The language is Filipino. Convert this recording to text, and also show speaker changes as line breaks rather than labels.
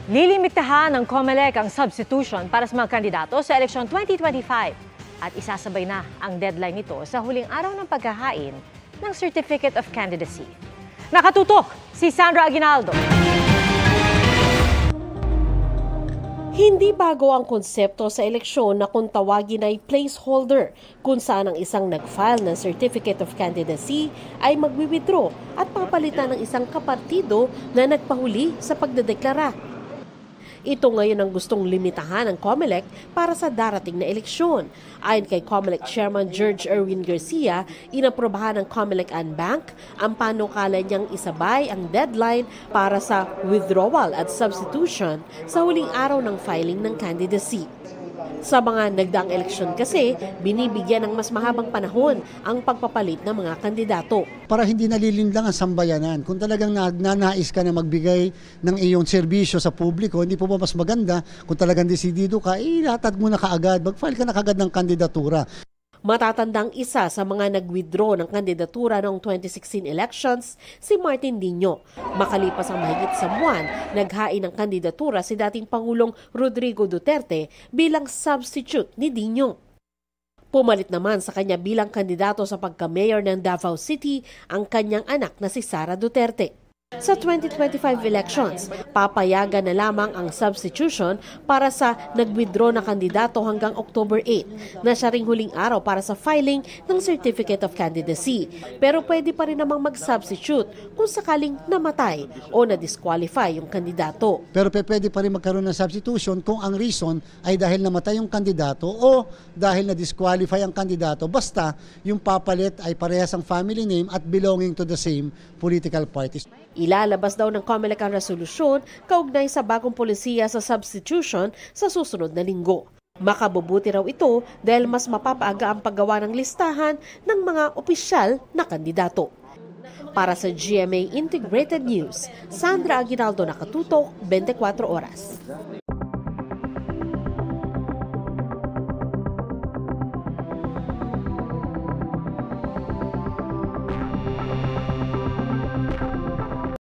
Lilimitahan ng COMELEC ang substitution para sa mga kandidato sa eleksyon 2025 at isasabay na ang deadline nito sa huling araw ng paghahain ng Certificate of Candidacy. Nakatutok si Sandra Aguinaldo.
Hindi bago ang konsepto sa eleksyon na kung tawagin ay placeholder, kung saan ang isang nag-file ng Certificate of Candidacy ay magwi-withdraw at papalitan ng isang kapartido na nagpahuli sa pagdedeklara. Ito ngayon ang gustong limitahan ng COMELEC para sa darating na eleksyon. Ayon kay COMELEC Chairman George Erwin Garcia, inaprobahan ng COMELEC and Bank ang panukala niyang isabay ang deadline para sa withdrawal at substitution sa huling araw ng filing ng candidacy. Sa mga nagdaang eleksyon kasi, binibigyan ng mas mahabang panahon ang pagpapalit ng mga kandidato.
Para hindi nalilinlang ang sambayanan, kung talagang nagnanais ka na magbigay ng iyong serbisyo sa publiko, hindi po ba mas maganda kung talagang desidido ka, ilatag mo na kaagad, mag-file ka na kaagad ng kandidatura.
Matatandang isa sa mga nag-withdraw ng kandidatura noong 2016 elections, si Martin Dino. Makalipas ang mahigit isang buwan, naghain ng kandidatura si dating Pangulong Rodrigo Duterte bilang substitute ni Dino. Pumalit naman sa kanya bilang kandidato sa pagka-mayor ng Davao City ang kanyang anak na si Sara Duterte. Sa 2025 elections, papayagan na lamang ang substitution para sa nag-withdraw na kandidato hanggang October 8 na siya ring huling araw para sa filing ng Certificate of Candidacy. Pero pwede pa rin namang mag-substitute kung sakaling namatay o na-disqualify yung kandidato.
Pero pwede pa rin magkaroon ng substitution kung ang reason ay dahil namatay yung kandidato o dahil na-disqualify ang kandidato, basta yung papalit ay parehas ang family name at belonging to the same political parties.
Ilalabas daw ng COMELEC ang resolusyon kaugnay sa bagong polisiya sa substitution sa susunod na linggo. Makabubuti raw ito dahil mas mapapaaga ang paggawa ng listahan ng mga opisyal na kandidato. Para sa GMA Integrated News, Sandra Aguinaldo, Nakatutok, 24 Oras.